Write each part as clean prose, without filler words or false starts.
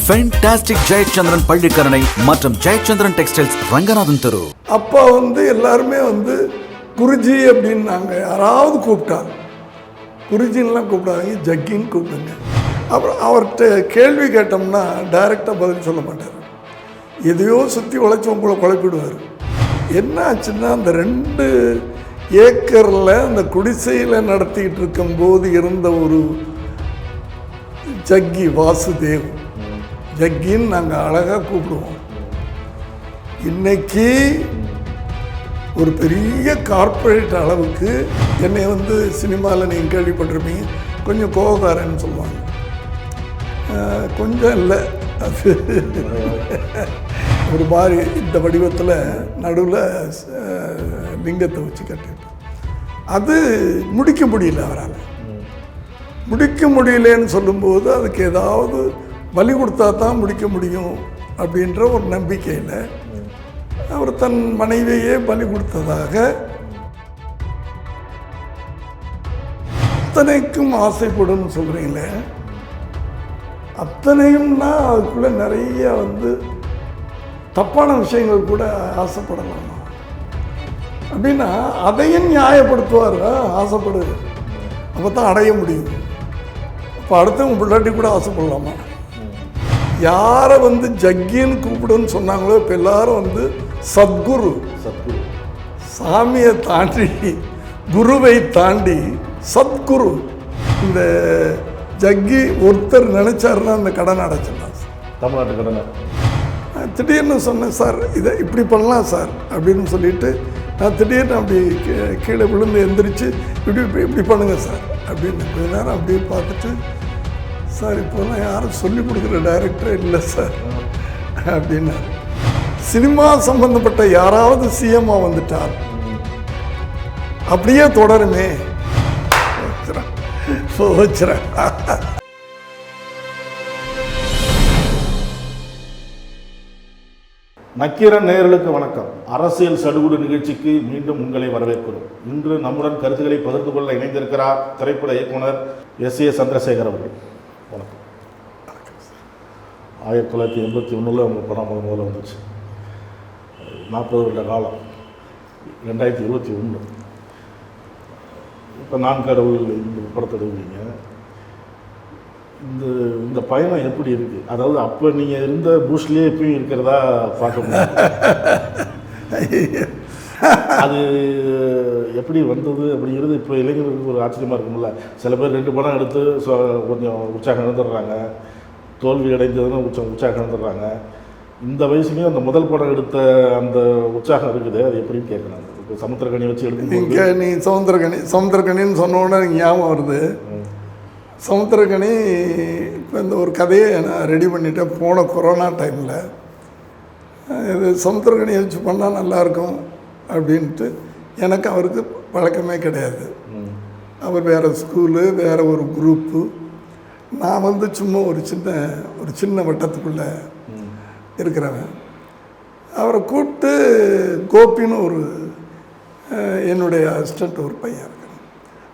Fantastic Jayachandran Pallikaranai மற்றும் Jayachandran textiles Ranganathan தெரு. அப்பா எல்லாருமே குருஜி அப்படின்னாங்க. யாராவது கூப்பிட்டாங்க குருஜின்லாம் கூப்பிடாதீங்க, ஜக்கின்னு கூப்பிடுங்க. அப்புறம் அவர்கிட்ட கேள்வி கேட்டோம்னா டைரெக்டாக பதில் சொல்ல மாட்டார். எதையோ சுற்றி உழைச்சி உங்களை குழப்பிடுவார். என்ன ஆச்சுன்னா, அந்த 2 ஏக்கரில் அந்த குடிசையில் நடத்திக்கிட்டு இருக்கும்போது இருந்த ஒரு ஜக்கி, வாசுதேவ் ஜக்கின்னு நாங்கள் அழகாக கூப்பிடுவோம். இன்னைக்கு ஒரு பெரிய கார்ப்பரேட் அளவுக்கு என்னை சினிமாவில் நீங்கள் கேள்விப்பட்டிருப்பீங்க, கொஞ்சம் கோபக்காரன்னு சொல்லுவாங்க. கொஞ்சம் இல்லை, அது ஒரு மாதிரி இந்த வடிவத்தில் நடுவில் லிங்கத்தை வச்சு கட்டிட்டு அது முடிக்க முடியல. அவரால் முடிக்க முடியலன்னு சொல்லும்போது அதுக்கு ஏதாவது பலி கொடுத்தா தான் முடிக்க முடியும் அப்படின்ற ஒரு நம்பிக்கையில் அவர் தன் மனைவியே பலி கொடுத்ததாக அத்தனைக்கும் ஆசைப்படும் சொல்கிறீங்களே, அத்தனையும்னா அதுக்குள்ளே நிறைய தப்பான விஷயங்கள் கூட ஆசைப்படலாமா அப்படின்னா அதையும் நியாயப்படுத்துவார். ஆசைப்படு, அப்போ தான் அடைய முடியும். அப்போ அடுத்தவங்க பிள்ளாட்டி கூட ஆசைப்படலாமா? யாரை ஜக்கின்னு கூப்பிடுன்னு சொன்னாங்களோ இப்போ எல்லாரும் சத்குரு, சாமியை தாண்டி குருவை தாண்டி சத்குரு. இந்த ஜக்கி ஒருத்தர் நினைச்சாருன்னா அந்த கடனை அடைச்சிடலாம். தமிழ்நாட்டு கடனை திடீர்னு சொன்னேன், சார் இதை இப்படி பண்ணலாம் சார் அப்படின்னு சொல்லிட்டு நான் திடீர்னு அப்படி கீழே விழுந்து எந்திரிச்சு இப்படி பண்ணுங்க சார் அப்படின்னு கொஞ்ச நேரம் அப்படியே பார்த்துட்டு, சார் இப்போலாம் யாரும் சொல்லிக் கொடுக்குற டைரக்டரே இல்லை சார் அப்படின்னா. சினிமா சம்பந்தப்பட்ட யாராவது சிஎம்மா வந்துட்டார் அப்படியே தொடருமே வச்சுறேன். நக்கீரன் நேயர்களுக்கு வணக்கம். அரசியல் சடுகுடு நிகழ்ச்சிக்கு மீண்டும் உங்களை வரவேற்கிறோம். இன்று நம்முடன் கருத்துக்களை பகிர்ந்து கொள்ள இணைந்திருக்கிறார் திரைப்பட இயக்குனர் எஸ்.ஏ. சந்திரசேகர் அவர்கள். வணக்கம். 1981 அவங்க படம் முதல்ல வந்துச்சு. 40 வருட காலம், 2021. இப்போ நான் கடவுள் இந்த படத்தை எடுவீங்க. இந்த பயணம் எப்படி இருக்குது? அதாவது அப்போ நீங்கள் இருந்த பூஸ்ட்லேயே இப்பயும் இருக்கிறதா பார்க்க முடியும். அது எப்படி வந்தது அப்படிங்கிறது இப்போ இளைஞர்களுக்கு ஒரு ஆச்சரியமாக இருக்கும்ல. சில பேர் 2 படம் எடுத்து கொஞ்சம் உற்சாகம் இழந்துடுறாங்க, தோல்வி அடைந்ததுன்னு உற்சாகம் இழந்துடுறாங்க. இந்த வயசுலேயும் அந்த முதல் படம் எடுத்த அந்த உற்சாகம் இருக்குது, அது எப்படின்னு கேட்குறாங்க. இப்போ சமுத்திரக்கனி வச்சு எடுத்து நீ சமுத்திரக்கனின்னு சொன்னோன்னே ஞாபகம் வருது. சமுத்திரக்கனி இப்போ இந்த ஒரு கதையை நான் ரெடி பண்ணிட்டேன். போன கொரோனா டைமில் இது சமுத்திரக்கனியை வச்சு பண்ணால் நல்லாயிருக்கும் அப்படின்ட்டு. எனக்கு அவருக்கு பழக்கமே கிடையாது. அவர் வேறு ஸ்கூலு, வேறு ஒரு குரூப்பு. நான் சும்மா ஒரு சின்ன வட்டத்துக்குள்ளே இருக்கிறவன். அவரை கூப்பிட்டு கோபின்னு ஒரு என்னுடைய அசிஸ்டண்ட் ஒரு பையன் இருக்கிறான்.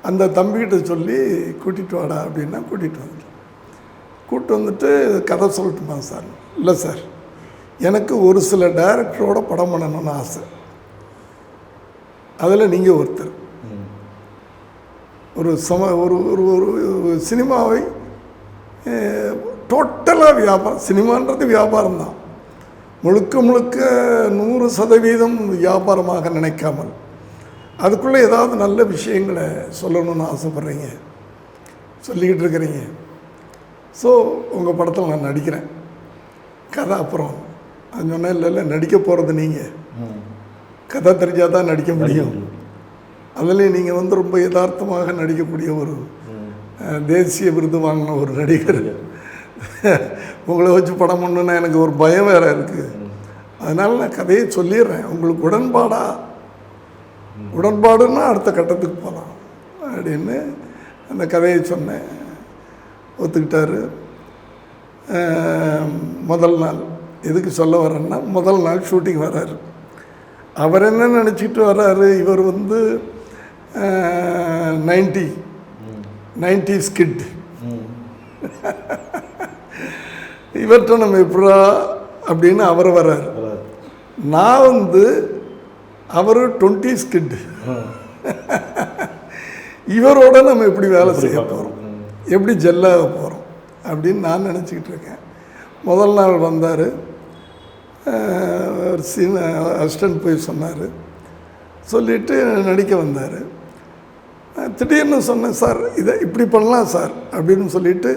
அந்த தம்பிக்கிட்ட சொல்லி கூட்டிகிட்டு வாடா அப்படின்னா கூப்பிட்டு வந்துட்டு கதை சொல்லட்டுமா சார்? இல்லை சார், எனக்கு ஒரு சில டைரக்டரோட படம் பண்ணணும்னு ஆசை. அதில் நீங்கள் ஒருத்தர். ஒரு சினிமாவை டோட்டலாக வியாபாரம், சினிமான்றது வியாபாரம் தான், முழுக்க 100% வியாபாரமாக நினைக்காமல் அதுக்குள்ளே ஏதாவது நல்ல விஷயங்களை சொல்லணும்னு ஆசைப்பட்றீங்க, சொல்லிக்கிட்டு இருக்கிறீங்க. ஸோ உங்கள் படத்தில் நான் நடிக்கிறேன், கதை அப்புறம் அது சொன்னேன். இல்லை நடிக்க போகிறது நீங்கள், கதை தெரிஞ்சால் தான் நடிக்க முடியும். அதுலேயும் நீங்கள் ரொம்ப யதார்த்தமாக நடிக்கக்கூடிய ஒரு தேசிய விருது வாங்கின ஒரு நடிகர். உங்களை வச்சு படம் பண்ணணுன்னா எனக்கு ஒரு பயம் வேறு இருக்குது. அதனால் நான் கதையை சொல்லிடுறேன். உங்களுக்கு உடன்பாடுன்னா அடுத்த கட்டத்துக்கு போகலாம் அப்படின்னு அந்த கதையை சொன்னேன். ஒத்துக்கிட்டார். முதல் நாள் எதுக்கு சொல்ல வரேன்னா, முதல் நாள் ஷூட்டிங் வர்றாரு. அவர் என்ன நினச்சிக்கிட்டு வர்றாரு, இவர் 90s கிட். இவர்கிட்ட நம்ம எப்படா அப்படின்னு அவர் வர்றார். நான் வந்து அவர் 20s கிட், இவரோட நம்ம எப்படி வேலை செய்ய போகிறோம், எப்படி ஜெல்லாக போகிறோம் அப்படின்னு நான் நினச்சிக்கிட்டு இருக்கேன். முதல் நாள் வந்தார், ஒரு சீன் அசிஸ்டன்ட் போய் சொன்னார், சொல்லிவிட்டு நடிக்க வந்தார். திடீர்னு சொன்னேன், சார் இதை இப்படி பண்ணலாம் சார் அப்படின்னு சொல்லிவிட்டு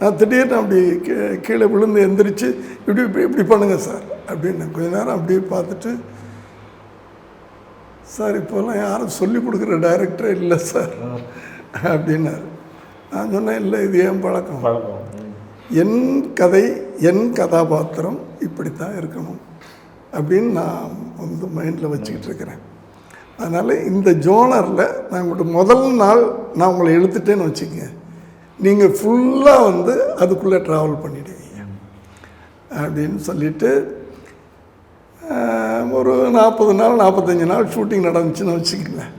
நான் திடீர்னு அப்படி கீழே விழுந்து எந்திரிச்சு இப்படி இப்படி இப்படி பண்ணுங்கள் சார் அப்படின்னு கொஞ்ச நேரம் அப்படியே பார்த்துட்டு, சார் இப்போல்லாம் யாரும் சொல்லிக் கொடுக்குற டைரக்டரே இல்லை சார் அப்படின்னாரு. நான் சொன்னேன், இல்லை இது ஏன் பழக்கம், என் கதை என் கதாபாத்திரம் இப்படித்தான் இருக்கணும் அப்படின்னு நான் வந்து மைண்டில் வச்சுக்கிட்டு இருக்கிறேன். அதனால் இந்த ஜோனரில் நான் உங்கள்கிட்ட முதல் நாள் நான் உங்களை எழுத்துட்டேன்னு வச்சுக்கங்க, நீங்கள் ஃபுல்லாக வந்து அதுக்குள்ளே ட்ராவல் பண்ணிடுவீங்க அப்படின்னு சொல்லிவிட்டு ஒரு 40 நாள் 45 நாள் ஷூட்டிங் நடந்துச்சுன்னு வச்சுக்கங்களேன்.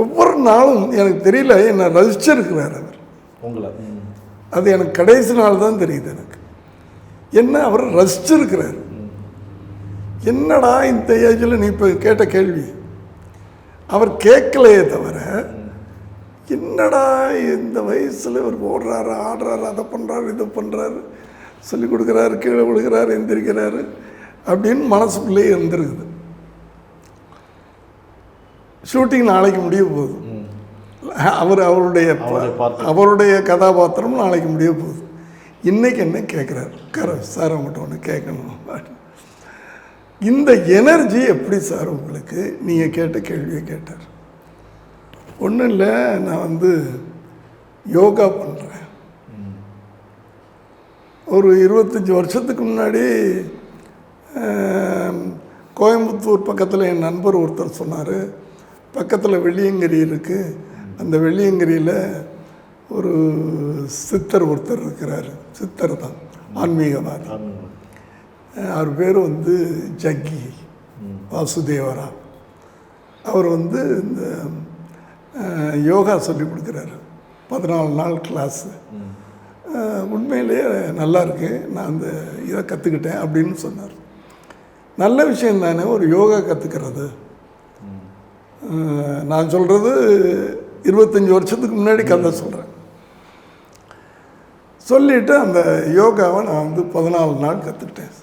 ஒவ்வொரு நாளும் எனக்கு தெரியல, என்னை ரசிச்சிருக்கிறார் அவர் உங்களை. அது எனக்கு கடைசி நாள் தான் தெரியுது எனக்கு என்ன அவர் ரசிச்சிருக்கிறார். என்னடா இந்த ஏஜில் நீ இப்போ கேட்ட கேள்வி அவர் கேட்கலையே தவிர, என்னடா இந்த வயசில் அவர் ஓடுறாரு ஆடுறாரு அதை பண்ணுறாரு இதை பண்ணுறாரு சொல்லிக் கொடுக்குறாரு கீழே விழுகிறாரு எந்திரிக்கிறாரு அப்படின்னு மனசுக்குள்ளேயே இருந்திருக்குது. ஷூட்டிங் நாளைக்கு முடிய போகுது, அவருடைய கதாபாத்திரம் நாளைக்கு முடிய போகுது. இன்றைக்கி என்ன கேட்குறாரு, சார் அவங்ககிட்ட ஒன்று கேட்கணும். இந்த எனர்ஜி எப்படி சார் உங்களுக்கு, நீங்கள் கேட்ட கேள்வியை கேட்டார். ஒன்றும் இல்லை, நான் வந்து யோகா பண்ணுறேன். ஒரு 25 வருஷத்துக்கு முன்னாடி கோயம்புத்தூர் பக்கத்தில் என் நண்பர் ஒருத்தர் சொன்னார், பக்கத்தில் வெள்ளியங்கிரி இருக்குது, அந்த வெள்ளியங்கிரியில் ஒரு சித்தர் ஒருத்தர் இருக்கிறார், சித்தர் தான் ஆன்மீகவாதி, அவர் பேர் வந்து ஜக்கி வாசுதேவரா. அவர் வந்து இந்த யோகா சொல்லி கொடுக்குறாரு, 14 நாள் கிளாஸு. உண்மையிலேயே நல்லா இருக்கு, நான் அந்த இதை கற்றுக்கிட்டேன் அப்படின்னு சொன்னார். நல்ல விஷயம் தானே ஒரு யோகா கற்றுக்கிறது. நான் சொல்கிறது 25 வருஷத்துக்கு முன்னாடி கதை சொல்கிறேன். சொல்லிவிட்டு அந்த யோகாவை நான் வந்து 14 நாள் கற்றுக்கிட்டேன்.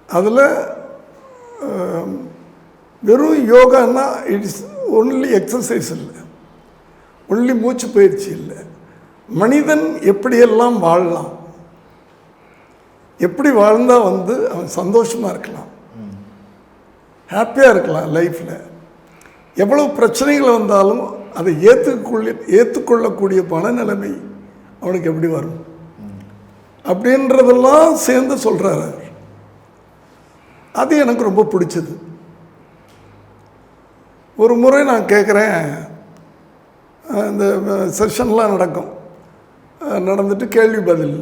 அதில் வெறும் யோகான்னா இட்ஸ் ஒன்லி எக்ஸசைஸ் இல்லை, ஒன்லி மூச்சு பயிற்சி இல்லை, மனிதன் எப்படியெல்லாம் வாழலாம், எப்படி வாழ்ந்தால் வந்து அவன் சந்தோஷமாக இருக்கலாம், ஹாப்பியாக இருக்கலாம் லைஃப்பில், எவ்வளோ பிரச்சனைகள் வந்தாலும் அதை ஏற்றுக்கொள்ளக்கூடிய மனநிலைமை அவனுக்கு எப்படி வரும் அப்படின்றதெல்லாம் சேர்ந்து சொல்கிறாரு. அது எனக்கு ரொம்ப பிடிச்சது. ஒரு முறை நான் கேட்குறேன், இந்த செஷன்லாம் நடக்கும், நடந்துட்டு கேள்வி பதில்,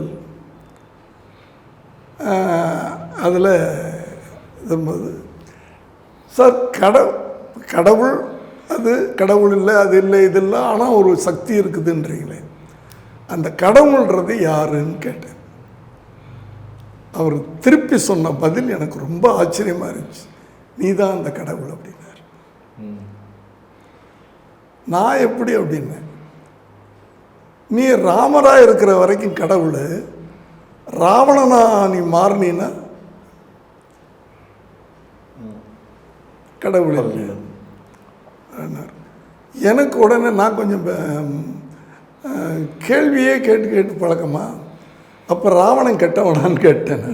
அதில் இதும்போது, சார் கடவுள் அது கடவுள் இல்லை, அது இல்லை, இது இல்லை, ஆனால் ஒரு சக்தி இருக்குதுன்றீங்களே, அந்த கடவுள்ன்றது யாருன்னு கேட்டேன். அவர் திருப்பி சொன்ன பதில் எனக்கு ரொம்ப ஆச்சரியமாக இருந்துச்சு, நீ தான் அந்த கடவுள் அப்படின்னார். நான் எப்படி அப்படின்னேன், நீ ராமராக இருக்கிற வரைக்கும் கடவுள், ராவணனா நீ மாறினா கடவுள் இல்லை. எனக்கு உடனே நான் கொஞ்சம் கேள்வியே கேட்டு பழக்கமா, அப்போ ராவணன் கெட்டவனான்னு கேட்டேன்.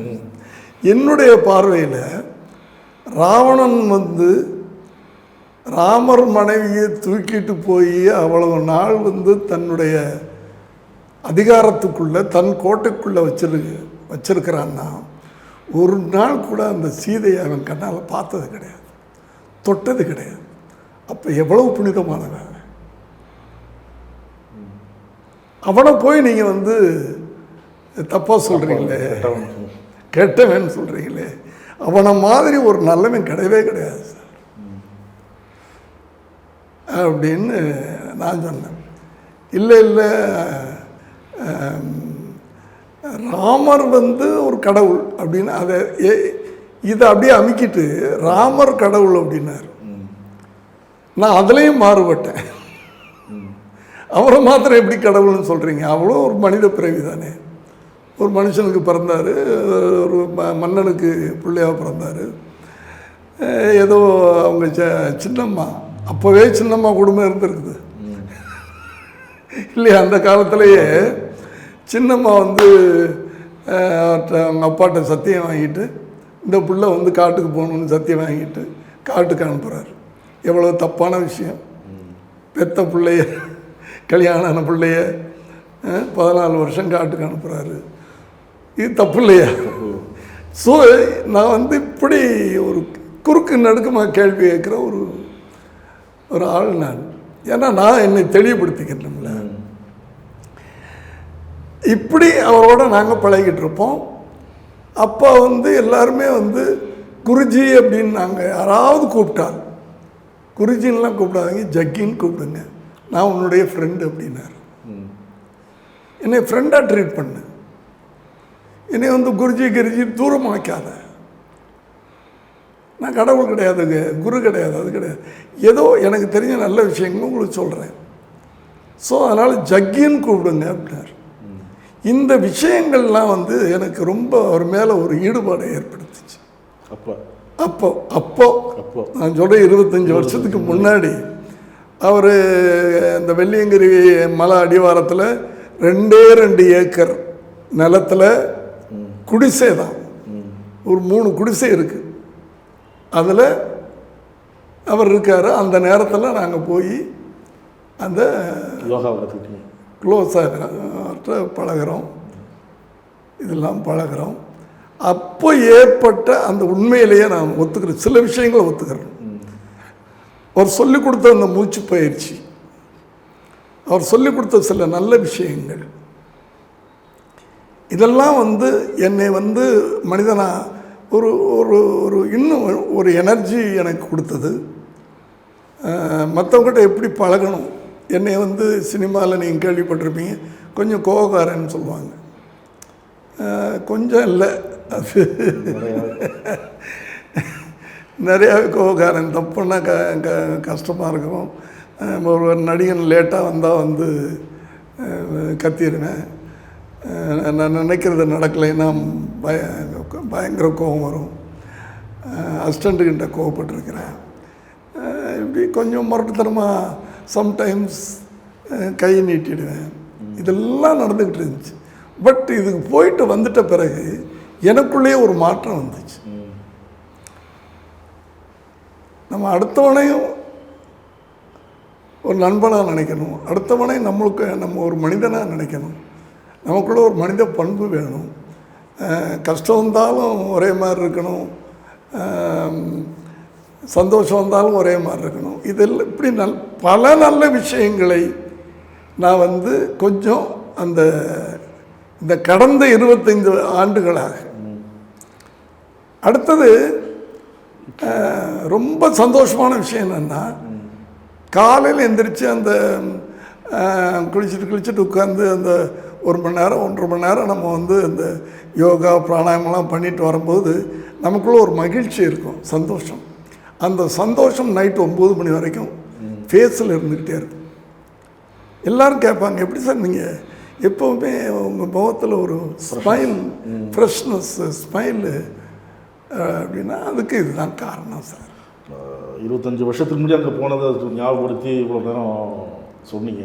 என்னுடைய பார்வையில் ராவணன் வந்து ராமர் மனைவியை தூக்கிட்டு போய் அவ்வளவு நாள் வந்து தன்னுடைய அதிகாரத்துக்குள்ளே தன் கோட்டைக்குள்ளே வச்சிருக்கிறான்னா, ஒரு நாள் கூட அந்த சீதையை அவன் கண்ணால் பார்த்தது கிடையாது, தொட்டது கிடையாது. அப்போ எவ்வளவு புனிதமானவன் அவனை போய் நீங்கள் வந்து தப்பாக சொல்கிறீங்களே, கெட்டவன் சொல்கிறீங்களே, அவனை மாதிரி ஒரு நல்லவன் கிடையவே கிடையாது சார் அப்படின்னு நான் சொன்னேன். இல்லை ராமர் வந்து ஒரு கடவுள் அப்படின்னு அதை இதை அப்படியே அமுக்கிட்டு ராமர் கடவுள் அப்படின்னார். நான் அதுலேயும் மாறுபட்டேன். அவரை மாத்திரம் எப்படி கடவுள்னு சொல்கிறீங்க? அவ்வளோ ஒரு மனித பிறவி தானே. ஒரு மனுஷனுக்கு பிறந்தார், ஒரு மன்னனுக்கு பிள்ளையாக பிறந்தார். ஏதோ அவங்க சின்னம்மா, அப்போவே சின்னம்மா குடும்பம் இருந்திருக்குது இல்லையா? அந்த காலத்திலேயே சின்னம்மா வந்து அவங்க அப்பாட்ட சத்தியம் வாங்கிட்டு இந்த பிள்ளை வந்து காட்டுக்கு போகணுன்னு சத்தியம் வாங்கிட்டு காட்டுக்கு அனுப்புகிறார். எவ்வளோ தப்பான விஷயம். பெத்த பிள்ளைய, கல்யாணம் ஆன பிள்ளைய 14 வருஷம் காட்டுக்கு அனுப்புகிறாரு. இது தப்பு இல்லையா? ஸோ நான் வந்து இப்படி ஒரு குறுக்கு நடுக்கமாக கேள்வி கேட்குற ஒரு ஆள் நான். ஏன்னா நான் என்னை தெளிவுபடுத்திக்கிறேன்ல. இப்படி அவரோட நாங்கள் பழகிட்டு இருப்போம். அப்போ வந்து எல்லாருமே வந்து குருஜி அப்படின்னு நாங்கள் யாராவது கூப்பிட்டால், குருஜின்லாம் கூப்பிடாதீங்க, ஜக்கின்னு கூப்பிடுங்க, நான் உன்னுடைய ஃப்ரெண்டு அப்படின்னாரு. என்னை ஃப்ரெண்டாக ட்ரீட் பண்ணு, என்னை வந்து குருஜி தூரமாக வைக்காத. நான் கடவுள் கிடையாதுங்க, குரு கிடையாது, அது கிடையாது. ஏதோ எனக்கு தெரிஞ்ச நல்ல விஷயங்களும் உங்களுக்கு சொல்கிறேன். ஸோ அதனால் ஜக்கின்னு கூப்பிடுங்க அப்படின்னார். இந்த விஷயங்கள்லாம் வந்து எனக்கு ரொம்ப அவர் மேலே ஒரு ஈடுபாடை ஏற்படுத்துச்சு. அப்போ நான் சொல்கிறேன் 25 வருஷத்துக்கு முன்னாடி அவர் இந்த வெள்ளியங்கிரி மலை அடிவாரத்தில் 2 ஏக்கர் நிலத்தில் குடிசை தான், ஒரு 3 குடிசை இருக்குது. அதில் அவர் இருக்கார். அந்த நேரத்தில் நாங்கள் போய் அந்த க்ளோஸாக பழகிறோம், இதெல்லாம் பழகிறோம். அப்போ ஏற்பட்ட அந்த உண்மையிலேயே நான் ஒத்துக்கிறேன், சில விஷயங்களை ஒத்துக்கிறேன். அவர் சொல்லிக் கொடுத்த அந்த மூச்சு பயிற்சி, அவர் சொல்லிக் கொடுத்த சில நல்ல விஷயங்கள், இதெல்லாம் வந்து என்னை வந்து மனிதனாக ஒரு ஒரு ஒரு இன்னும் ஒரு எனர்ஜி எனக்கு கொடுத்தது. மற்றவங்ககிட்ட எப்படி பழகணும். என்னை வந்து சினிமாவில் நீங்கள் கேள்விப்பட்டிருப்பீங்க, கொஞ்சம் கோவக்காரன்னு சொல்லுவாங்க. கொஞ்சம் இல்லை, அது நிறையாவே கோவக்காரன். தப்புன்னா கஷ்டமாக இருக்கும். ஒரு நடிகன் லேட்டாக வந்தால் வந்து கத்திடுவேன். நான் நினைக்கிறது நடக்கலைன்னா பயங்கர கோபம் வரும். அசிஸ்டண்ட்டுக்கிட்ட கோவப்பட்டிருக்கிறேன். இப்படி கொஞ்சம் முரட்டுத்தனமாக சம்டைம்ஸ் கை நீட்டிடுவேன். இதெல்லாம் நடந்துக்கிட்டு இருந்துச்சு. பட் இதுக்கு போயிட்டு வந்துட்ட பிறகு எனக்குள்ளேயே ஒரு மாற்றம் வந்துச்சு. நம்ம அடுத்தவனையும் ஒரு நண்பனாக நினைக்கணும், அடுத்தவனை நம்ம ஒரு மனிதனாக நினைக்கணும். நமக்குள்ள ஒரு மனித பண்பு வேணும். கஷ்டம் வந்தாலும் ஒரே மாதிரி இருக்கணும், சந்தோஷம் வந்தாலும் ஒரே மாதிரி இருக்கணும். இதெல்லாம் இப்படி பல நல்ல விஷயங்களை நான் வந்து கொஞ்சம் இந்த கடந்த 25 ஆண்டுகளாக. அடுத்தது ரொம்ப சந்தோஷமான விஷயம் என்னென்னா, காலையில் எந்திரிச்சு அந்த குளிச்சுட்டு உட்காந்து அந்த 1 மணி நேரம் 1.5 மணி நேரம் நம்ம வந்து அந்த யோகா பிராணாயமெல்லாம் பண்ணிட்டு வரும்போது நமக்குள்ளே ஒரு மகிழ்ச்சி இருக்கும், சந்தோஷம். அந்த சந்தோஷம் நைட்டு 9 மணி வரைக்கும் ஃபேஸில் இருந்துக்கிட்டே இருக்கும். எல்லோரும் கேட்பாங்க, எப்படி சார் நீங்கள் எப்போவுமே உங்கள் முகத்தில் ஒரு ஸ்மைல், ஃப்ரெஷ்னஸ், ஸ்மைலு அப்படின்னா அதுக்கு இதுதான் காரணம் சார். 25 வருஷத்துக்கு முன்னாடி அங்கே போனதை ஞாபகப்படுத்தி இவ்வளோ நேரம் சொன்னீங்க.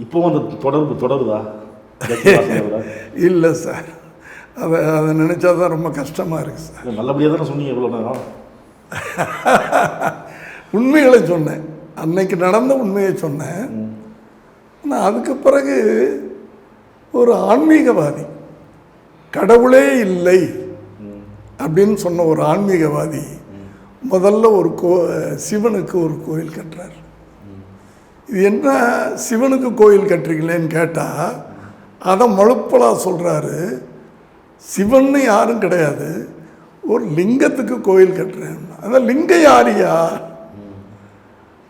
இப்போவும் அந்த தொடருதா? இல்லை சார், அதை நினச்சா தான் ரொம்ப கஷ்டமாக இருக்குது சார். நல்லபடியாக தானே சொன்னீங்க இவ்வளோ நேரம். உண்மைகளை சொன்னேன், அன்னைக்கு நடந்த உண்மையை சொன்னேன். ஆனால் அதுக்கு பிறகு ஒரு ஆன்மீகவாதி, கடவுளே இல்லை அப்படின்னு சொன்ன ஒரு ஆன்மீகவாதி முதல்ல ஒரு சிவனுக்கு ஒரு கோயில் கட்டுறார். இது என்ன சிவனுக்கு கோயில் கட்டுறீங்களேன்னு கேட்டால் அதை மழுப்பலாக சொல்கிறாரு. சிவன்னு யாரும் கிடையாது, ஒரு லிங்கத்துக்கு கோயில் கட்டுறேன். அந்த லிங்கம் யாரியா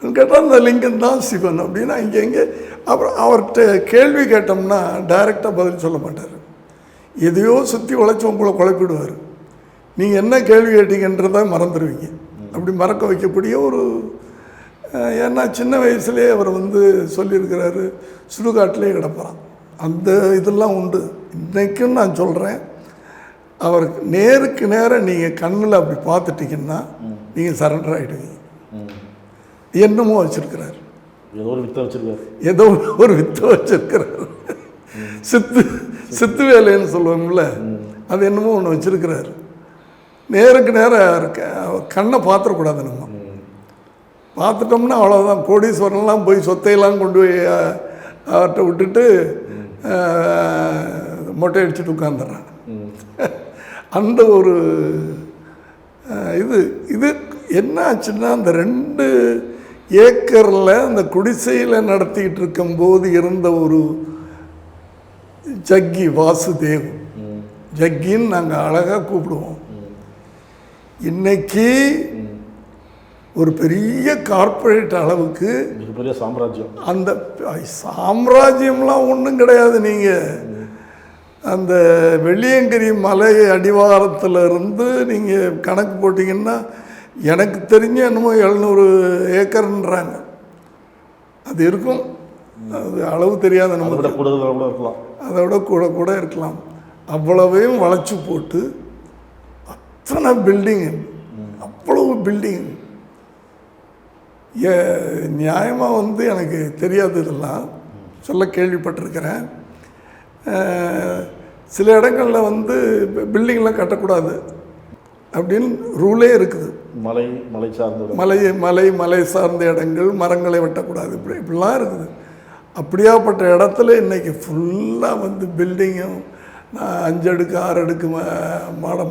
கேட்டால் அந்த லிங்கம் தான் சிவன் அப்படின்னா இங்கே அப்புறம் அவர்கிட்ட கேள்வி கேட்டோம்னா டைரெக்டாக பதில் சொல்ல மாட்டார். எதையோ சுற்றி வளைச்சி உங்களை குழப்பிடுவார். நீங்கள் என்ன கேள்வி கேட்டீங்கன்றதை மறந்துடுவீங்க. அப்படி மறக்க வைக்கக்கூடிய ஒரு ஏன்னா சின்ன வயசுலேயே அவர் வந்து சொல்லியிருக்கிறாரு, சுடுகாட்டிலே கிடப்பறான். அந்த இதெல்லாம் உண்டு. இன்றைக்கும் நான் சொல்கிறேன், அவருக்கு நேருக்கு நேரம் நீங்கள் கண்ணில் அப்படி பார்த்துட்டிங்கன்னா நீங்கள் சரண்டர் ஆகிடுவீங்க. என்னமோ வச்சுருக்கிறார், ஏதோ ஒரு வித்தை வச்சுருக்காரு, ஏதோ ஒரு வித்தை வச்சுருக்கிறார். சித்து வேலைன்னு சொல்லுவாங்கள்ல, அது என்னமோ ஒன்று வச்சுருக்கிறாரு. நேருக்கு நேரம் கண்ணை பார்த்துடக்கூடாது. நம்ம பார்த்துட்டோம்னா அவ்வளோதான். கோடீஸ்வரன்லாம் போய் சொத்தையெல்லாம் கொண்டு போய் அவர்கிட்ட விட்டுட்டு மொட்டை அடிச்சுட்டு உட்காந்துடுறான். அந்த ஒரு இது என்ன ஆச்சுன்னா, அந்த 2 ஏக்கரில் அந்த குடிசையில் நடத்திக்கிட்டு இருக்கும்போது இருந்த ஒரு ஜக்கி, வாசுதேவ் ஜக்கின்னு நாங்கள் அழகாக கூப்பிடுவோம். இன்னைக்கு ஒரு பெரிய கார்ப்பரேட் அளவுக்கு மிகப்பெரிய சாம்ராஜ்யம். அந்த சாம்ராஜ்யம்லாம் ஒன்றும் கிடையாது. நீங்கள் அந்த வெள்ளியங்கிரி மலை அடிவாரத்தில் இருந்து நீங்கள் கணக்கு போட்டிங்கன்னா எனக்கு தெரிஞ்ச என்னமோ 700 ஏக்கர்ன்றாங்க. அது இருக்கும், அது அளவு தெரியாத நம்ம கூட இருக்கலாம், அதை விட கூட இருக்கலாம். அவ்வளவையும் வளைச்சி போட்டு அத்தனை பில்டிங்கு, அவ்வளவு பில்டிங். நியாயமாக வந்து எனக்கு தெரியாது, இதெல்லாம் சொல்ல கேள்விப்பட்டிருக்கிறேன். சில இடங்களில் வந்து பில்டிங்லாம் கட்டக்கூடாது அப்படின்னு ரூலே இருக்குது. மலை சார்ந்த இடங்கள், மரங்களை வெட்டக்கூடாது, இப்படிலாம் இருக்குது. அப்படியாப்பட்ட இடத்துல இன்றைக்கி ஃபுல்லாக வந்து பில்டிங்கும் 5 அடுக்கு 6 அடுக்கு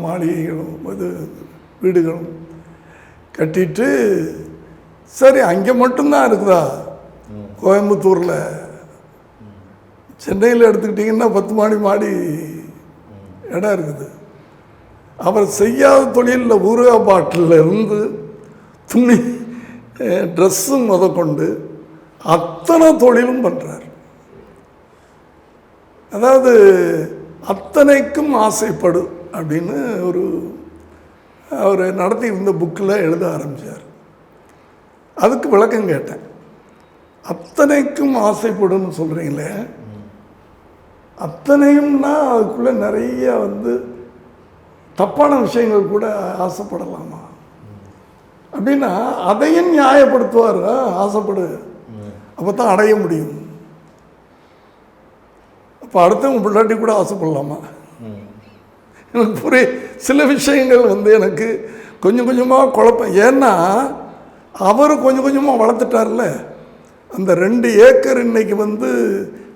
மாளிகைகளும் இது வீடுகளும் கட்டிட்டு, சரி அங்கே மட்டும்தான் இருக்குதா? கோயம்புத்தூரில், சென்னையில் எடுத்துக்கிட்டிங்கன்னா 10 மாடி இடம் இருக்குது. அவர் செய்யாத தொழிலில் ஊறுகாய் பாட்டில் இருந்து துணி, ட்ரெஸ்ஸு முதற்கொண்டு அத்தனை தொழிலும் பண்ணுறார். அதாவது அத்தனைக்கும் ஆசைப்படு அப்படின்னு அவர் நடத்தி இருந்த புக்கில் எழுத ஆரம்பித்தார். அதுக்கு விளக்கம் கேட்டேன். அத்தனைக்கும் ஆசைப்படுன்னு சொல்கிறீங்களே, அத்தனையும்னா அதுக்குள்ளே நிறைய வந்து தப்பான விஷயங்கள் கூட ஆசைப்படலாமா அப்படின்னா அதையும் நியாயப்படுத்துவார். ஆசைப்படு, அப்போ தான் அடைய முடியும். அப்போ அடுத்தவங்க பிள்ளாட்டி கூட ஆசைப்படலாமா? எனக்கு சில விஷயங்கள் வந்து எனக்கு கொஞ்சம் கொஞ்சமாக குழப்பம். ஏன்னா அவர் கொஞ்சம் கொஞ்சமாக வளர்த்துட்டார்ல. அந்த 2 ஏக்கர் இன்னைக்கு வந்து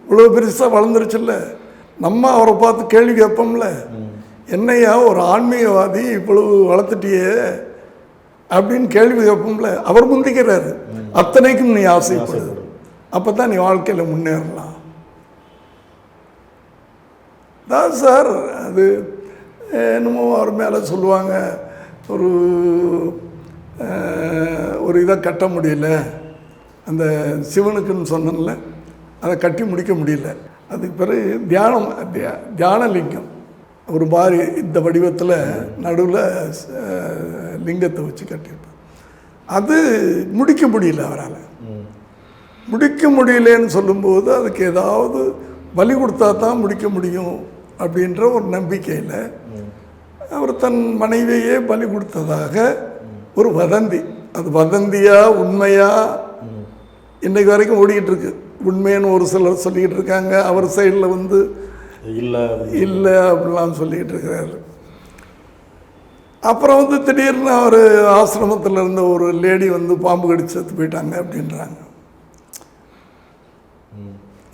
இவ்வளோ பெருசாக வளர்ந்துருச்சுல்ல. நம்ம அவரை பார்த்து கேள்வி கேட்போம்ல, என்னையா ஒரு ஆன்மீகவாதி இவ்வளவு வளர்த்துட்டியே அப்படின்னு கேள்வி கேட்போம்ல. அவர் முந்திக்கிறாரு, அத்தனைக்கும் நீ ஆசைப்படு, அப்போ தான் நீ வாழ்க்கையில் முன்னேறலாம். தான் சார், அது என்னமோ அவர் மேலே சொல்லுவாங்க, ஒரு இதை கட்ட முடியல, அந்த சிவனுக்குன்னு சொன்னல, அதை கட்டி முடிக்க முடியல. அதுக்கு பிறகு தியானலிங்கம் ஒரு மாதிரி இந்த வடிவத்தில் நடுவில் லிங்கத்தை வச்சு கட்டியிருப்பார். அது முடிக்க முடியல, அவரால் முடிக்க முடியலன்னு சொல்லும்போது அதுக்கு ஏதாவது பலி கொடுத்தா தான் முடிக்க முடியும் அப்படின்ற ஒரு நம்பிக்கையில் அவர் தன் மனைவியே பலி கொடுத்ததாக ஒரு வதந்தி. அது வதந்தியா உண்மையா இன்னைக்கு வரைக்கும் ஓடிக்கிட்டு இருக்கு. உண்மைன்னு ஒரு சிலர் சொல்லிக்கிட்டு இருக்காங்க, அவர் சைடில் வந்து இல்லை அப்படிலாம் சொல்லிக்கிட்டு இருக்கிறாரு. அப்புறம் வந்து திடீர்னு அவர் ஆசிரமத்தில் இருந்த ஒரு லேடி வந்து பாம்பு கடிச்சு செத்து போயிட்டாங்க அப்படின்றாங்க.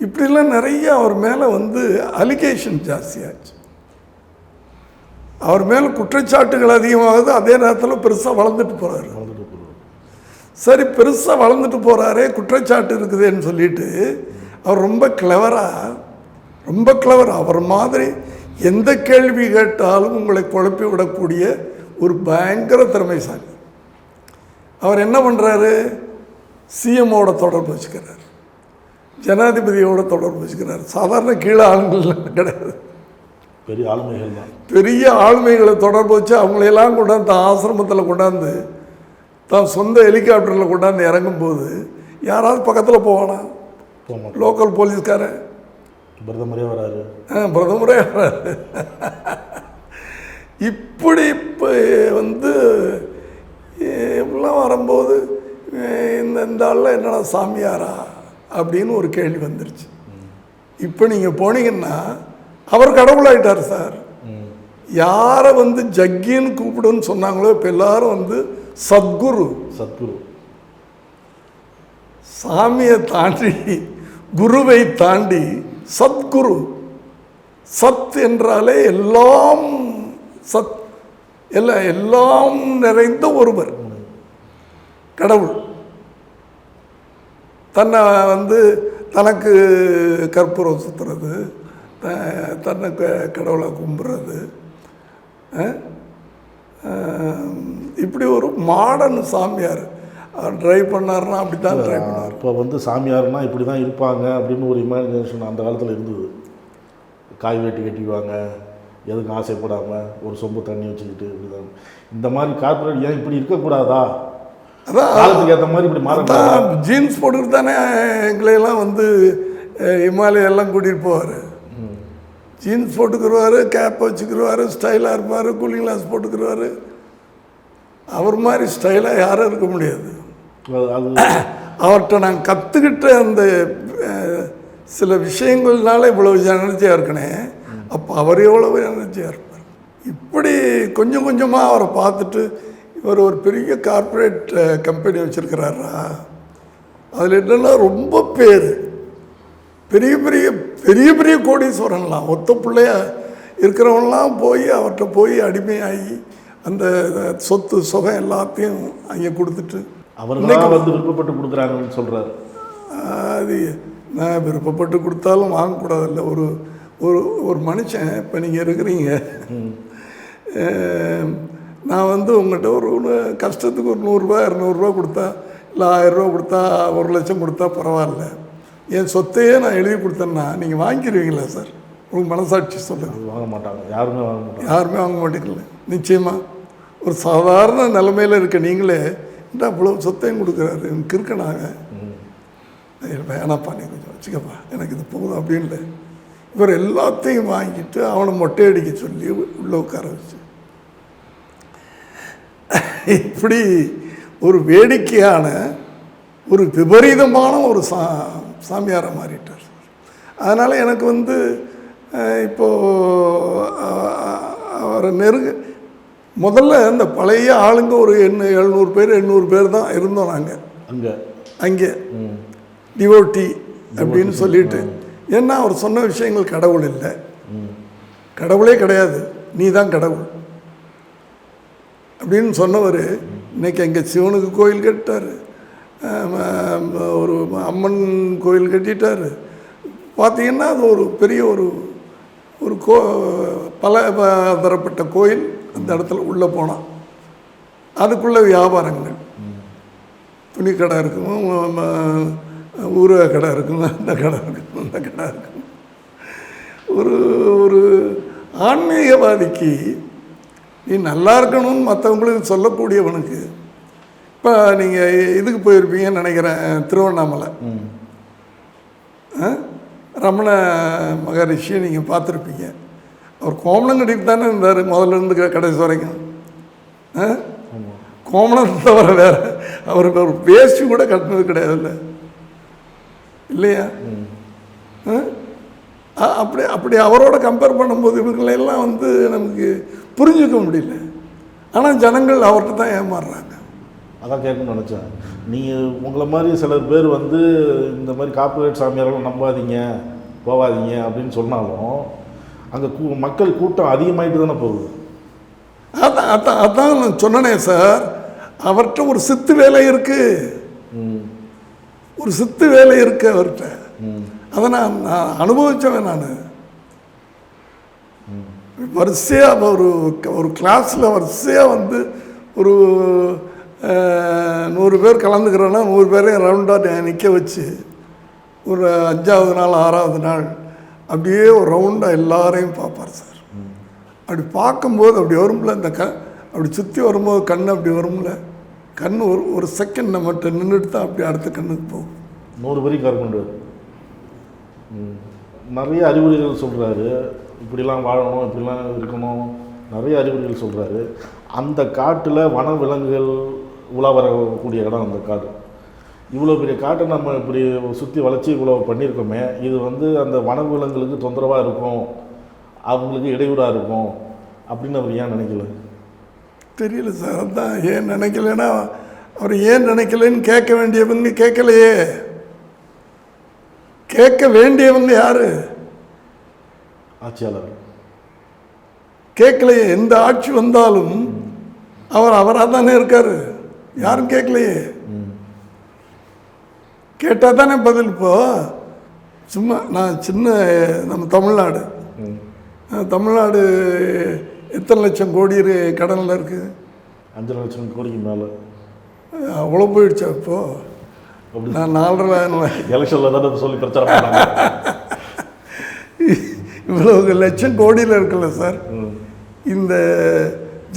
இப்படிலாம் நிறைய அவர் மேலே வந்து அலிகேஷன் ஜாஸ்தியாச்சு. அவர் மேலே குற்றச்சாட்டுகள் அதிகமாகுது. அதே நேரத்தில் பெருசாக வளர்ந்துட்டு போகிறாரு. சரி, பெருசாக வளர்ந்துட்டு போகிறாரே, குற்றச்சாட்டு இருக்குதுன்னு சொல்லிட்டு அவர் ரொம்ப கிளவர். அவர் மாதிரி எந்த கேள்வி கேட்டாலும் உங்களை குழப்பி விடக்கூடிய ஒரு பயங்கர திறமைசாலி. அவர் என்ன பண்ணுறாரு, சிஎம்மோட தொடர்பு வச்சுக்கிறார், ஜனாதிபதியோட தொடர்பு வச்சுக்கிறார். சாதாரண கீழே ஆளுங்கள்லாம் கிடையாது. பெரிய ஆளுமைகள் தான். பெரிய ஆளுமைகளை தொடர்பு வச்சு அவங்களையெல்லாம் கொண்டாந்து தான் ஆசிரமத்தில் கொண்டாந்து தான் சொந்த ஹெலிகாப்டரில் கொண்டாந்து இறங்கும்போது யாராவது பக்கத்தில் போவானா? போக மாட்டோம். லோக்கல் போலீஸ்காரன் பிரதமரே வராரு. பிரதமரே வராரு. இப்படி இப்போ வந்து இப்படிலாம் வரும்போது இந்த ஆளில் என்னடா சாமியாரா அப்படின்னு ஒரு கேள்வி வந்துருச்சு. இப்போ நீங்கள் போனீங்கன்னா அவர் கடவுளாயிட்டார் சார். யாரை வந்து ஜக்கின்னு கூப்பிடுன்னு சொன்னாங்களோ இப்போ எல்லாரும் வந்து சத்குரு. சாமியை தாண்டி குருவை தாண்டி சத்குரு. சத் என்றாலே எல்லாம் சத், எல்லாம் நிறைந்த ஒருவர் கடவுள். தன்னை வந்து தனக்கு கற்பூரம் சுற்றுறது, தன்னை கடவுளை கும்பிட்றது, இப்படி ஒரு மாடர்ன் சாமியார் ட்ரைவ் பண்ணார்னா அப்படி தான் ட்ரைவ் பண்ணார். இப்போ வந்து சாமியார்னா இப்படி தான் இருப்பாங்க அப்படின்னு ஒரு இமேஜினேஷன் அந்த காலத்தில் இருந்தது. காய் வெட்டி கட்டிக்குவாங்க, எதுக்கு ஆசைப்படாமல் ஒரு சொம்பு தண்ணி வச்சுக்கிட்டு இப்படி தான். இந்த மாதிரி கார்பரேட் ஏன் இப்படி இருக்கக்கூடாதா? அதான் காலத்துக்கு ஏற்ற மாதிரி இப்படி மாறலாம். ஜீன்ஸ் போட்டுக்கிட்டு தானே எங்களையெல்லாம் வந்து இமாலயெல்லாம் கூட்டிகிட்டு போவார். ஜீன்ஸ் போட்டுக்கிடுவார், கேப் வச்சுக்கிடுவார், ஸ்டைலாக இருப்பார், கூலிங் கிளாஸ் போட்டுக்கிடுவார். அவர் மாதிரி ஸ்டைலாக யாரும் இருக்க முடியாது. அவர்கிட்ட நான் கற்றுக்கிட்ட அந்த சில விஷயங்கள்னால இவ்வளவு எனர்ஜியாக இருக்கனே, அப்போ அவர் எவ்வளவு எனர்ஜியாக இருப்பார். இப்படி கொஞ்சம் கொஞ்சமாக அவரை பார்த்துட்டு இவர் ஒரு பெரிய கார்ப்பரேட் கம்பெனி வச்சுருக்கிறாரா, அதில் என்னென்னா ரொம்ப பேர் பெரிய பெரிய பெரிய பெரிய கோடீஸ்வரன்லாம் ஒத்த பிள்ளைய இருக்கிறவங்களாம் போய் அவர்கிட்ட போய் அடிமையாகி அந்த சொத்து சுகம் எல்லாத்தையும் அங்கே கொடுத்துட்டு அவர்களாக வந்து விருப்பப்பட்டு கொடுக்குறாங்கன்னு சொல்கிறார். அது நான் விருப்பப்பட்டு கொடுத்தாலும் வாங்கக்கூடாதில்ல. ஒரு ஒரு ஒரு மனுஷன் இப்போ நீங்கள் இருக்கிறீங்க, நான் வந்து உங்கள்கிட்ட ஒரு கஷ்டத்துக்கு ஒரு 100ரூபா 200ரூவா கொடுத்தா இல்லை 1000ரூவா கொடுத்தா 1,00,000 கொடுத்தா பரவாயில்ல, என் சொத்தையே நான் எழுதி கொடுத்தேன்னா நீங்கள் வாங்கிடுவீங்களா சார்? உங்களுக்கு மனசாட்சி சொல்லுங்கள். வாங்க மாட்டாங்க, யாருமே வாங்க மாட்டாங்க. யாருமே வாங்க மாட்டேங்கல. நிச்சயமாக ஒரு சாதாரண நிலைமையில் இருக்க நீங்களே என்ன அவ்வளோ சொத்தையும் கொடுக்குறாரு, எனக்கு இருக்கனாங்க வேணாப்பா, நீ கொஞ்சம் வச்சுக்கப்பா, எனக்கு இது போதும் அப்படின்னு இவர் எல்லாத்தையும் வாங்கிட்டு அவனை மொட்டையடிக்க சொல்லி உள்ளே உட்கார வச்சு இப்படி ஒரு வேடிக்கையான ஒரு விபரீதமான ஒரு சாமியாரை மாறிட்டார். அதனால் எனக்கு வந்து இப்போது அவரை முதல்ல இந்த பழைய ஆளுங்க ஒரு 700 பேர் 800 பேர் தான் இருந்தோம் நாங்கள் அங்கே டிவோட்டி அப்படின்னு சொல்லிட்டு. ஏன்னா அவர் சொன்ன விஷயங்கள் கடவுள் இல்லை, கடவுளே கிடையாது, நீ தான் கடவுள் அப்படின்னு சொன்னவர் இன்றைக்கி எங்கள் சிவனுக்கு கோயில் கட்டிட்டார், ஒரு அம்மன் கோயில் கட்டிட்டார். பார்த்திங்கன்னா அது ஒரு பெரிய ஒரு பல தரப்பட்ட கோயில். அந்த இடத்துல உள்ளே போனால் அதுக்குள்ளே வியாபாரங்கள், துணி கடை இருக்கும், ஊரக கடை இருக்கும், அந்த கடை இருக்கும், அந்த கடை இருக்கும். ஒரு ஆன்மீகவாதிக்கு நீ நல்லா இருக்கணும்னு மற்றவங்களுக்கு சொல்லக்கூடியவனுக்கு, இப்போ நீங்கள் இதுக்கு போயிருப்பீங்கன்னு நினைக்கிறேன், திருவண்ணாமலை ரமண மகரிஷியை நீங்கள் பார்த்துருப்பீங்க. அவர் கோமணம் கட்டிட்டு தானே இருந்தார் முதல்ல இருந்து கடைசி வரைக்கும். கோமணம் தவிர வேறு அவருக்கு ஒரு வேஷ்டி கூட கட்டினது கிடையாதுல்ல, இல்லையா? அப்படி அவரோட கம்பேர் பண்ணும்போது இவங்களெல்லாம் வந்து நமக்கு புரிஞ்சுக்க முடியல. ஆனால் ஜனங்கள் அவர்கிட்ட தான் ஏமாறுறாங்க. அதான் கேட்கணும்னு நினச்சேன். நீங்கள் உங்களை மாதிரி சில பேர் வந்து இந்த மாதிரி கார்ப்பரேட் சாமியாரெல்லாம் நம்பாதீங்க போகாதீங்க அப்படின்னு சொன்னாலும் அங்கே மக்கள் கூட்டம் அதிகமாகிட்டு தானே போகுது. அதான் நான் சொன்னனே சார், அவர்கிட்ட ஒரு சித்து வேலை இருக்குது, ஒரு சித்து வேலை இருக்குது அவர்கிட்ட. அதை நான் அனுபவித்தவன். நான் வரிசையாக ஒரு கிளாஸில் வரிசையாக வந்து ஒரு 100 பேர் கலந்துக்கிறோன்னா 100 பேரையும் ரவுண்டாக நிற்க வச்சு ஒரு 5ஆவது நாள் 6ஆவது நாள் அப்படியே ஒரு ரவுண்டாக எல்லாரையும் பார்ப்பார் சார். அப்படி பார்க்கும்போது அப்படி வரும்ல அந்த அப்படி சுற்றி வரும்போது கண் அப்படி வரும்ல, கண் ஒரு செகண்ட் நம்மகிட்ட நின்றுட்டு தான் அப்படி அடுத்த கண்ணுக்கு போகும். 100 வரி கற்கொண்டு நிறைய அறிகுறிகள் சொல்கிறாரு. இப்படிலாம் வாழணும், இப்படிலாம் இருக்கணும், நிறைய அறிகுறிகள் சொல்கிறாரு. அந்த காட்டில் வன விலங்குகள் உலா வரக்கூடிய இடம் அந்த காடு. இவ்வளோ பெரிய காட்டை நம்ம இப்படி சுற்றி வளைச்சி இவ்வளோ பண்ணியிருக்கோமே, இது வந்து அந்த வன விலங்குகளுக்கு தொந்தரவாக இருக்கும், அவங்களுக்கு இடையூறாக இருக்கும் அப்படின்னு அவர் ஏன் நினைக்கல? தெரியல சார். அதான் ஏன் நினைக்கலன்னா, அவர் ஏன் நினைக்கலன்னு கேட்க வேண்டியவங்க கேட்கலையே. கேட்க வேண்டியவங்க யாரு? ஆட்சியாளர் கேட்கலையே. எந்த ஆட்சி வந்தாலும் அவராக தானே இருக்காரு, யாரும் கேட்கலையே. கேட்டால் தானே பதில். இப்போ சும்மா நான் நம்ம தமிழ்நாடு எத்தனை லட்சம் கோடி கடனில் இருக்குது? 5 லட்சம் கோடிக்கு மேலே. அவ்வளோ போயிடுச்சா? இப்போது நான் 4.5 எலெக்ஷனில் தானே சொல்லி பிரச்சாரம் பண்ணாங்க. இவ்வளோ லட்சம் கோடியில் இருக்குல்ல சார். இந்த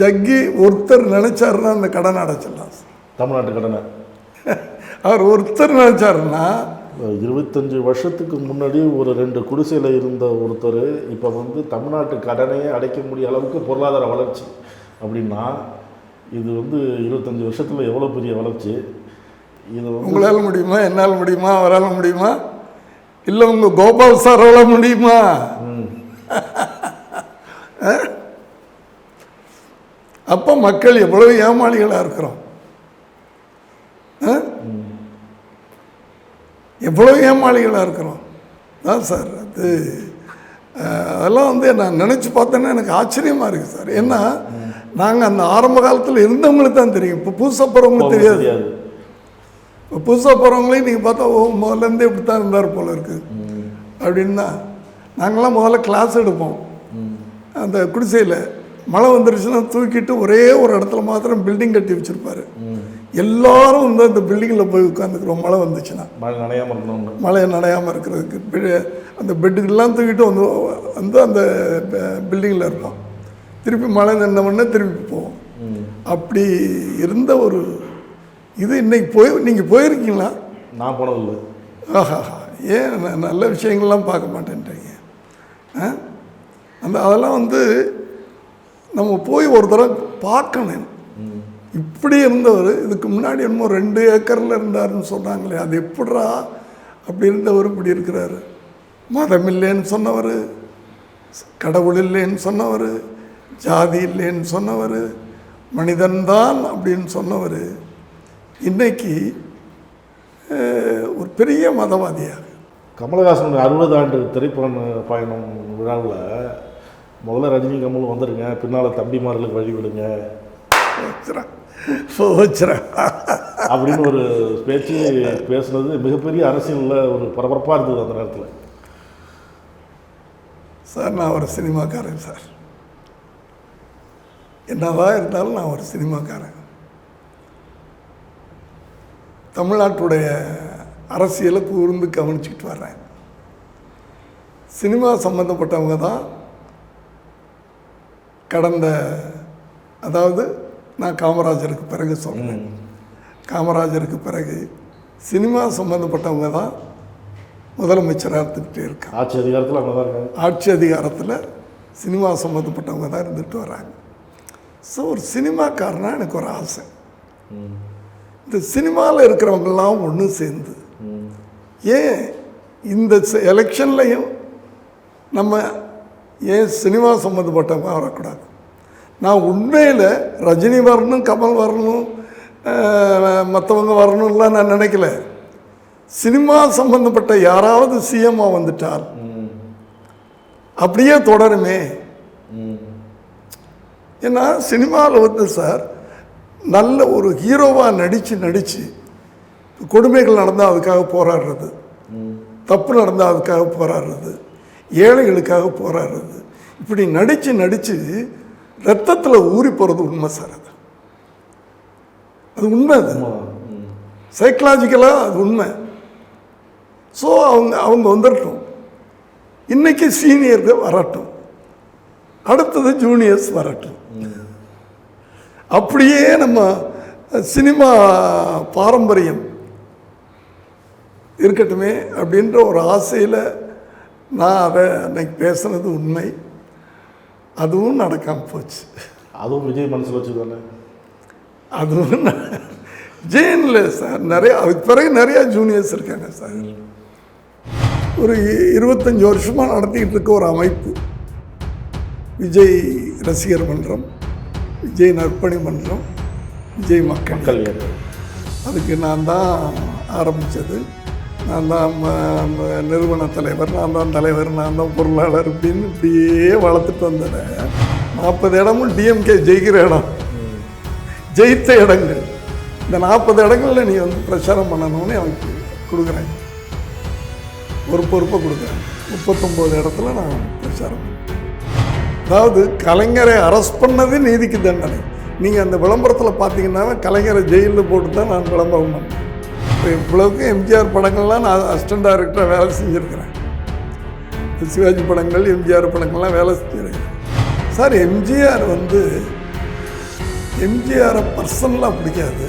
ஜக்கி ஒருத்தர் நினைச்சாருன்னா அந்த கடனை அடைச்சிடலாம் சார், தமிழ்நாட்டு கடனை. அவர் ஒருத்தர் நினைச்சாருன்னா 25 வருஷத்துக்கு முன்னாடி ஒரு 2 குடிசையில் இருந்த ஒருத்தர் இப்போ வந்து தமிழ்நாட்டு கடனையே அடைக்க முடிய அளவுக்கு பொருளாதார வளர்ச்சி அப்படின்னா, இது வந்து 25 வருஷத்தில் எவ்வளோ பெரிய வளர்ச்சி. இது உங்களால் முடியுமா? என்னால் முடியுமா? அவரால் முடியுமா? இல்லை உங்கள் கோபால் சாரால் முடியுமா? அப்போ மக்கள் எவ்வளவு ஏமாளிகளாக இருக்கிறோம், எவ்வளோ ஏமாளிகளாக இருக்கிறோம் தான் சார். அதெல்லாம் வந்து நான் நினச்சி பார்த்தேன்னா எனக்கு ஆச்சரியமாக இருக்குது சார். ஏன்னா நாங்கள் அந்த ஆரம்ப காலத்தில் இருந்தவங்களுக்கு தான் தெரியும், இப்போ புதுசாக போகிறவங்களுக்கு தெரியாது. இப்போ புதுசாக போகிறவங்களையும் நீங்கள் பார்த்தா முதல்லேருந்தே இப்படி தான் இருந்தார் போல இருக்குது அப்படின்னா. நாங்களாம் முதல்ல கிளாஸ் எடுப்போம் அந்த குடிசையில். மழை வந்துருச்சுன்னா தூக்கிட்டு ஒரே ஒரு இடத்துல மாத்திரம் பில்டிங் கட்டி வச்சுருப்பார். எல்லாரும் வந்து அந்த பில்டிங்கில் போய் உட்காந்துக்கிறோம் மழை வந்துச்சுன்னா, மழை நனையாமல் இருக்கிறதுக்கு. அந்த பெட்டுக்கெல்லாம் தூக்கிட்டு வந்து அந்த பில்டிங்கில் இருப்போம். திருப்பி மழை நின்றவொடனே திருப்பி போவோம். அப்படி இருந்த ஒரு இது இன்னைக்கு நீங்கள் போயிருக்கீங்களா? நான் போனதில்லை. ஆஹா, ஏன் நல்ல விஷயங்கள்லாம் பார்க்க மாட்டேன்றீங்க? அதெல்லாம் வந்து நம்ம போய் ஒரு தடவை பார்க்கணும். இப்படி இருந்தவர் இதுக்கு முன்னாடி என்னமோ 2 ஏக்கரில் இருந்தாருன்னு சொன்னாங்களே, அது எப்படா அப்படி இருந்தவர் இப்படி இருக்கிறாரு? மதம் இல்லைன்னு சொன்னவர், கடவுள் இல்லைன்னு சொன்னவர், ஜாதி இல்லைன்னு சொன்னவர், மனிதன்தான் அப்படின்னு சொன்னவர் இன்னைக்கு ஒரு பெரிய மதவாதியாக. கமலஹாசன் 60 ஆண்டு திரைப்பட பயணம் விழாவில் முதல்ல ரஜினி கமல் வந்துடுங்க, பின்னால் தம்பிமார்களுக்கு வழி விடுங்க அப்படின்னு ஒரு பேச்சு பேசுனது மிகப்பெரிய அரசியலில் ஒரு பரபரப்பாக இருந்தது அந்த நேரத்தில். சார் நான் ஒரு சினிமாக்காரன் சார், என்னதான் இருந்தாலும் நான் ஒரு சினிமாக்காரன். தமிழ்நாட்டுடைய அரசியலை கூர்ந்து கவனிச்சுக்கிட்டு வர்றேன். சினிமா சம்மந்தப்பட்டவங்க தான் அதாவது நான் காமராஜருக்கு பிறகு சொல்கிறேன், காமராஜருக்கு பிறகு சினிமா சம்மந்தப்பட்டவங்க தான் முதலமைச்சராக இருந்துக்கிட்டே இருக்காங்க. ஆட்சி அதிகாரத்தில் சினிமா சம்மந்தப்பட்டவங்க தான் இருந்துட்டு வராங்க. ஸோ ஒரு சினிமாக்காரனா எனக்கு ஒரு ஆசை, இந்த சினிமாவில் இருக்கிறவங்கெல்லாம் ஒன்று சேர்ந்து ஏன் இந்த எலெக்ஷன்லையும் நம்ம ஏன் சினிமா சம்மந்தப்பட்டவங்க வரக்கூடாது? நான் உண்மையில் ரஜினி வரணும், கமல் வரணும், மற்றவங்க வரணும்லாம் நான் நினைக்கல. சினிமா சம்பந்தப்பட்ட யாராவது சிஎம்மாக வந்துட்டால் அப்படியே தொடருமே. ஏன்னா சினிமாவில் வந்து சார் நல்ல ஒரு ஹீரோவாக நடித்து கொடுமைகள் நடந்தால் அதுக்காக போராடுறது, தப்பு நடந்தால் அதுக்காக போராடுறது, ஏழைகளுக்காக போராடுறது, இப்படி நடித்து ரத்தத்தில் ஊறி போகிறது உண்மை சார். அது உண்மை, அது சைக்கலாஜிக்கலாக அது உண்மை. ஸோ அவங்க வந்துடட்டும், இன்றைக்கி சீனியர்கள் வரட்டும், அடுத்தது ஜூனியர்ஸ் வரட்டும், அப்படியே நம்ம சினிமா பாரம்பரியம் இருக்கட்டுமே அப்படின்ற ஒரு ஆசையில் நான் அதை அன்னைக்கு பேசுனது உண்மை. அதுவும் நடக்காமல் போச்சு. அதுவும் விஜய் மனசில் வச்சு தானே? அதுவும் ஜெயினில் சார் நிறையா, அதுக்கு பிறகு நிறையா ஜூனியர்ஸ் இருக்காங்க சார். ஒரு 25 வருஷமாக நடத்திக்கிட்டு இருக்க ஒரு அமைப்பு விஜய் ரசிகர் மன்றம், விஜய் நற்பணி மன்றம், விஜய் மக்கள். அதுக்கு நான் தான் ஆரம்பித்தது, நான் தான் நிறுவன தலைவர், நான் தான் தலைவர், நான் தான் பொருளாளர் அப்படின்னு இப்படியே வளர்த்துட்டு வந்தேன். 40 இடமும் டிஎம்கே ஜெயிக்கிற இடம், ஜெயித்த இடங்கள். இந்த 40 இடங்களில் நீ வந்து பிரச்சாரம் பண்ணணும்னு எனக்கு கொடுக்குறேன், ஒரு பொறுப்பை கொடுக்குறேன். 39 இடத்துல நான் பிரச்சாரம் பண்ணேன். அதாவது கலைஞரை அரெஸ்ட் பண்ணது நீதிக்கு தண்டனை. நீங்கள் அந்த விளம்பரத்தில் பார்த்தீங்கன்னா கலைஞரை ஜெயிலில் போட்டு தான் நான் விளம்பரம் பண்ணேன். இப்போ இவ்வளவுக்கு எம்ஜிஆர் படங்கள்லாம் நான் அசிஸ்டன்ட் டைரக்டராக வேலை செஞ்சுருக்கிறேன். சிவாஜி படங்கள், எம்ஜிஆர் படங்கள்லாம் வேலை செஞ்சுருக்கிறேன் சார். எம்ஜிஆர் வந்து எம்ஜிஆரை பர்சனலாக பிடிக்காது,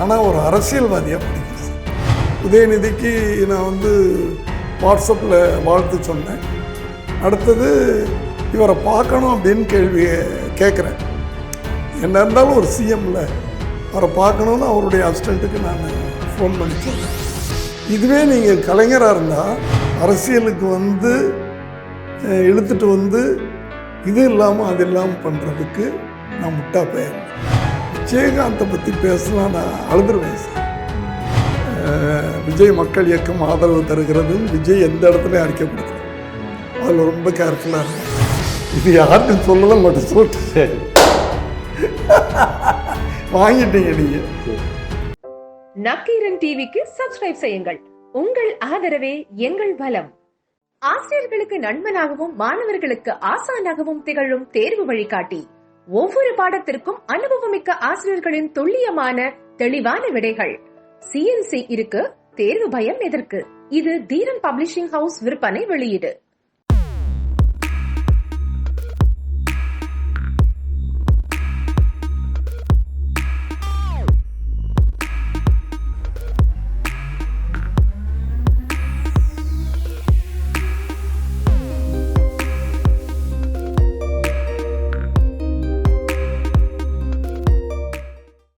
ஆனால் ஒரு அரசியல்வாதியாக பிடிக்கும் சார். உதயநிதிக்கு நான் வந்து வாட்ஸ்அப்பில் வாழ்த்து சொன்னேன். அடுத்தது இவரை பார்க்கணும் அப்படின்னு கேள்வியை கேட்குறேன். என்ன இருந்தாலும் ஒரு சிஎம்ல அவரை பார்க்கணுன்னு அவருடைய அசிஸ்டண்ட்டுக்கு நான் ஃபோன் பண்ணி சொன்னேன். இதுவே நீங்கள் கலைஞராக இருந்தால் அரசியலுக்கு வந்து இழுத்துட்டு வந்து இது இல்லாமல் அது இல்லாமல் பண்ணுறதுக்கு நான் முட்டா பெயர். விஜயகாந்தை பற்றி பேசலாம், நான் அழுதுருவேன் சார். விஜய் மக்கள் இயக்கம் ஆதரவு தருகிறதுன்னு விஜய் எந்த இடத்துலையும் அறிக்கை கொடுக்குறேன். அதில் ரொம்ப கேர்ஃபுல்லாக இருக்கேன். இது யாருக்கும் சொல்லலாம் மட்டும் சொல்லிட்டு சரி வாங்கிட்டீங்க நீங்க. நக்கீரன் டிவிக்கு சப்ஸ்கிரைப் செய்யுங்கள். உங்கள் ஆதரவே எங்கள் பலம். ஆசிரியர்களுக்கு நண்பனாகவும் மாணவர்களுக்கு ஆசானாகவும் திகழும் தேர்வு வழிகாட்டி. ஒவ்வொரு பாடத்திற்கும் அனுபவமிக்க ஆசிரியர்களின் துல்லியமான தெளிவான விடைகள். CNC இருக்கு, தேர்வு பயம் எதற்கு? இது தீரன் பப்ளிஷிங் ஹவுஸ் விற்பனை வெளியீடு.